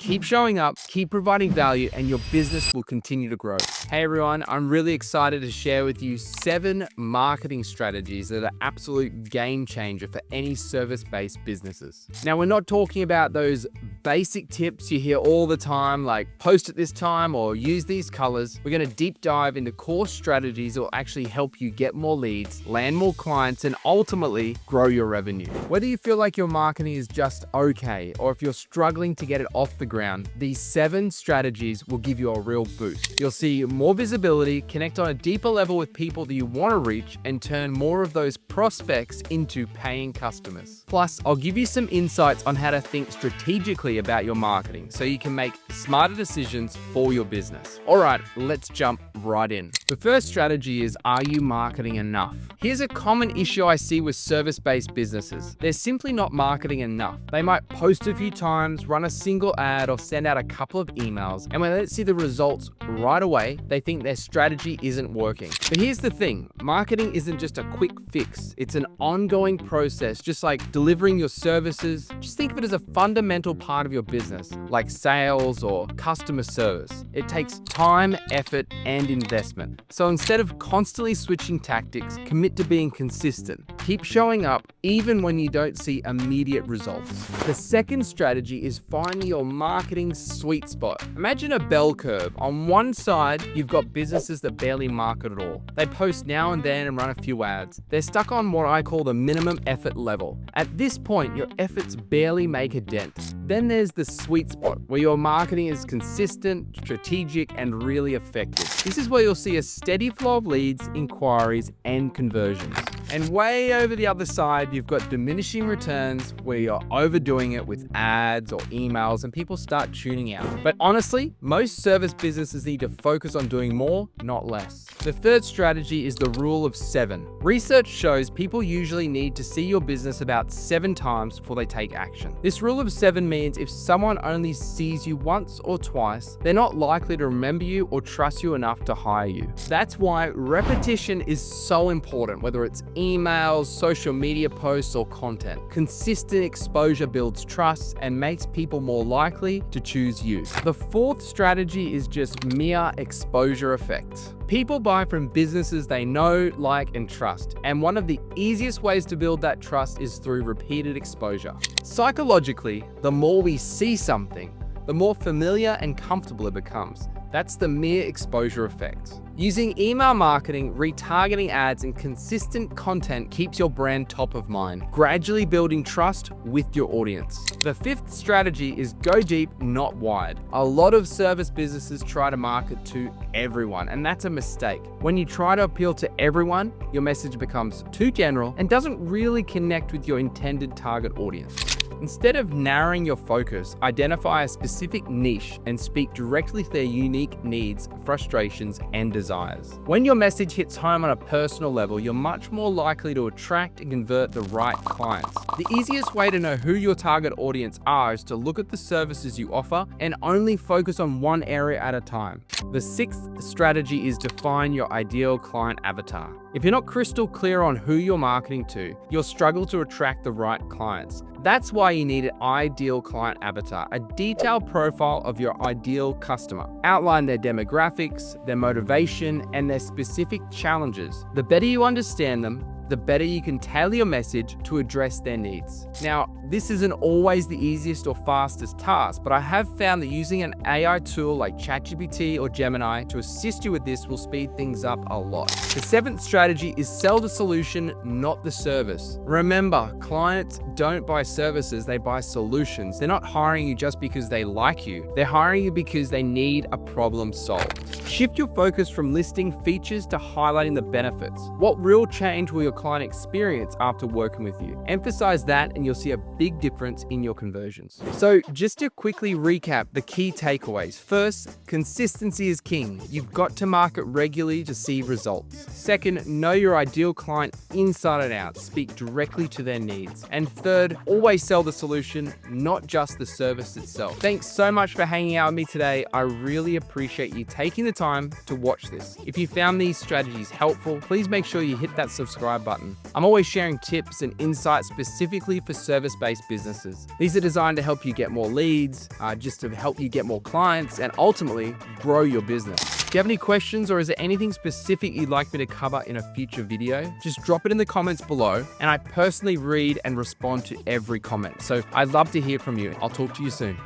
Keep showing up, keep providing value, and your business will continue to grow. Hey everyone, I'm really excited to share with you 7 marketing strategies that are absolute game changer for any service-based businesses. Now, we're not talking about those basic tips you hear all the time, like post at this time or use these colors. We're going to deep dive into core strategies that will actually help you get more leads, land more clients, and ultimately grow your revenue. Whether you feel like your marketing is just okay, or if you're struggling to get it off the ground, these 7 strategies will give you a real boost. You'll see more visibility, connect on a deeper level with people that you want to reach, and turn more of those prospects into paying customers. Plus, I'll give you some insights on how to think strategically about your marketing so you can make smarter decisions for your business. All right, let's jump right in. The first strategy is, are you marketing enough? Here's a common issue I see with service-based businesses. They're simply not marketing enough. They might post a few times, run a single ad, or send out a couple of emails, and when they don't see the results right away, they think their strategy isn't working. But here's the thing, marketing isn't just a quick fix. It's an ongoing process, just like delivering your services. Just think of it as a fundamental part of your business, like sales or customer service. It takes time, effort, and investment. So instead of constantly switching tactics, commit to being consistent. Keep showing up even when you don't see immediate results. The second strategy is finding your marketing sweet spot. Imagine a bell curve. On one side, you've got businesses that barely market at all. They post now and then and run a few ads. They're stuck on what I call the minimum effort level. At this point, your efforts barely make a dent. Then there's the sweet spot, where your marketing is consistent, strategic, and really effective. This is where you'll see a steady flow of leads, inquiries, and conversions. And way over the other side, you've got diminishing returns, where you're overdoing it with ads or emails and people start tuning out. But honestly, most service businesses need to focus on doing more, not less. The third strategy is the rule of 7. Research shows people usually need to see your business about 7 times before they take action. This rule of 7 means if someone only sees you once or twice, they're not likely to remember you or trust you enough to hire you. That's why repetition is so important, whether it's emails, social media posts, or content. Consistent exposure builds trust and makes people more likely to choose you. The fourth strategy is just mere exposure effect. People buy from businesses they know, like, and trust. And one of the easiest ways to build that trust is through repeated exposure. Psychologically, the more we see something, the more familiar and comfortable it becomes. That's the mere exposure effect. Using email marketing, retargeting ads, and consistent content keeps your brand top of mind, gradually building trust with your audience. The fifth strategy is go deep, not wide. A lot of service businesses try to market to everyone, and that's a mistake. When you try to appeal to everyone, your message becomes too general and doesn't really connect with your intended target audience. Instead of narrowing your focus, identify a specific niche and speak directly to their unique needs, frustrations, and desires. When your message hits home on a personal level, you're much more likely to attract and convert the right clients. The easiest way to know who your target audience are is to look at the services you offer and only focus on one area at a time. The sixth strategy is define your ideal client avatar. If you're not crystal clear on who you're marketing to, you'll struggle to attract the right clients. That's why you need an ideal client avatar, a detailed profile of your ideal customer. Outline their demographics, their motivation, and their specific challenges. The better you understand them, the better you can tailor your message to address their needs. Now, this isn't always the easiest or fastest task, but I have found that using an AI tool like ChatGPT or Gemini to assist you with this will speed things up a lot. The seventh strategy is sell the solution, not the service. Remember, clients don't buy services, they buy solutions. They're not hiring you just because they like you. They're hiring you because they need a problem solved. Shift your focus from listing features to highlighting the benefits. What real change will your client experience after working with you? Emphasize that and you'll see a big difference in your conversions. So just to quickly recap the key takeaways. First, consistency is king. You've got to market regularly to see results. Second, know your ideal client inside and out. Speak directly to their needs. And third, always sell the solution, not just the service itself. Thanks so much for hanging out with me today. I really appreciate you taking the time to watch this. If you found these strategies helpful, please make sure you hit that subscribe button. I'm always sharing tips and insights specifically for service-based businesses. These are designed to help you get more leads, just to help you get more clients, and ultimately grow your business. Do you have any questions, or is there anything specific you'd like me to cover in a future video? Just drop it in the comments below, and I personally read and respond to every comment. So I'd love to hear from you. I'll talk to you soon.